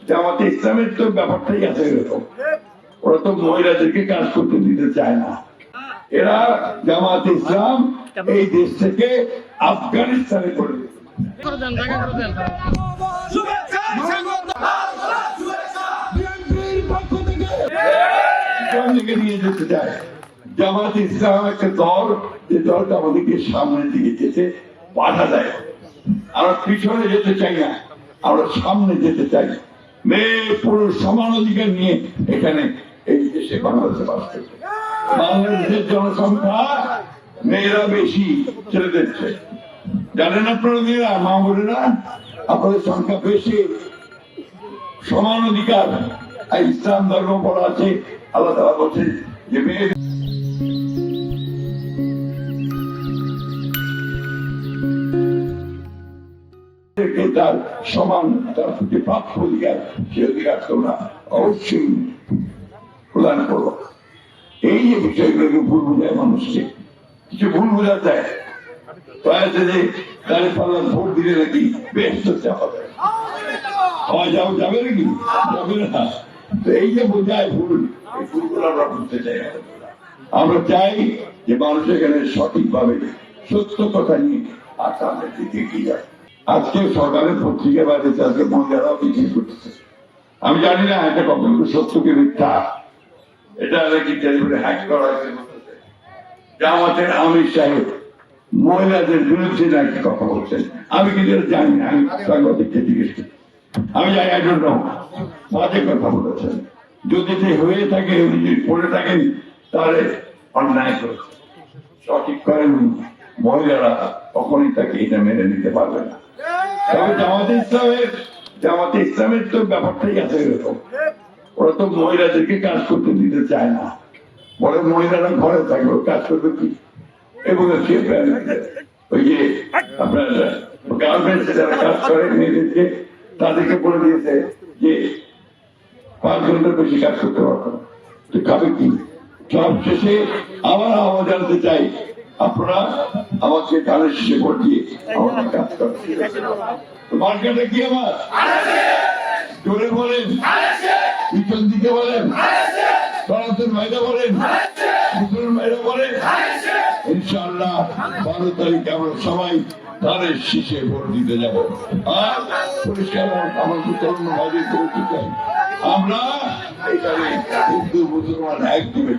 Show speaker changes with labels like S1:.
S1: জামাতে ইসলামের তো ব্যাপারটাই আছে এরকম, ওরা তো মহিলাদেরকে কাজ করতে দিতে চায় না। এরা জামাতে ইসলাম এই দেশ থেকে আফগানিস্তানে করে দিচ্ছে। নিয়ে যেতে চায় জামাতে ইসলাম একটা দল, যে দলটা আমাদেরকে সামনের দিকে যেতে বাধা দেয়। আমরা পিছনে যেতে চাই না, আমরা সামনে যেতে চাই। মেয়ে পুরুষ সমান অধিকার নিয়ে এখানে এই দেশে বাংলাদেশে বাস করছে। বাংলাদেশের জনসংখ্যা মেয়েরা বেশি, ছেলেদের চেয়ে। জানেন আপনারা মেয়েরা, মা বোনেরা, আপনাদের সংখ্যা বেশি। সমান অধিকার ইসলাম ধর্ম বলা আছে, আল্লাহ তাআলা বলছেন যে মেয়ে তার সমান, তার প্রতি প্রাপ্য অধিকার, সে অধিকার তোমরা অবশ্যই প্রদান করো। এই যে বিষয়গুলোকে ভুল বোঝায় মানুষকে, কিছু ভুল বোঝা যায় যে তার পাল্লা ভোট দিলে নাকি বেশ হবে, যাবে নাকি যাবে না। তো এই যে বোঝায় ভুল, এই ভুলগুলো আমরা বুঝতে চাই। আমরা চাই যে মানুষ এখানে সঠিকভাবে সত্য কথা নিয়ে আর সামনের দিকে এগিয়ে যায়। আজকে সরকারের পত্রিকা বাইরে আজকে মহিলারাও মিছিল করতেছে। আমি জানি না এটা কতটুকু সত্যকে মিথ্যা, এটা নাকি টেলিভিশনে হ্যাক করা হয়েছে। জামাতের আমির সাহেব মহিলাদের বিরুদ্ধে নাকি কথা বলছেন, আমি কিন্তু জানি না। আমি সাংবাদিককে জিজ্ঞেস করি, আমি জানি আই ডোন্ট নো, বাজে কথা বলেছেন। যদি হয়ে থাকে, উনি যদি পড়ে থাকেন, তাহলে অন্যায় করেছে, সঠিক করেন। মহিলারা কখনই তাকে এটা মেনে নিতে পারবে না। তবে জামাতে ইসলামের তো ব্যাপারটাই আছে এরকম, ওরা তো মহিলাদেরকে কাজ করতে দিতে চায় না, বলে মহিলারা ঘরে থাকবে, কাজ করবে কি। এবং ওই যে আপনার গার্মেন্টসে যারা কাজ করে মেয়েদেরকে, তাদেরকে বলে দিয়েছে যে 5 ঘন্টার বেশি কাজ করতে পারবে না, তো খাবে কি। সব শেষে আবার আওয়াজ জানতে চাই, আপনারা আমাকে কানের শেষে ভোট দিয়ে আমাকে কাজ করেন। মার্কেটে কি আমার জোরে বলেন, পিছন দিকে বলেন, ভারতের ভাইরা বলেন, মুসলিম ভাইরা বলেন, ইনশাআল্লাহ 12 তারিখে আমরা সবাই ধানের শীষে ভোট দিতে যাব। আর পরিষ্কার আমার তরুণ ভাইদের বলতে চাই, আমরা এখানে হিন্দু মুসলমান এক দিবে।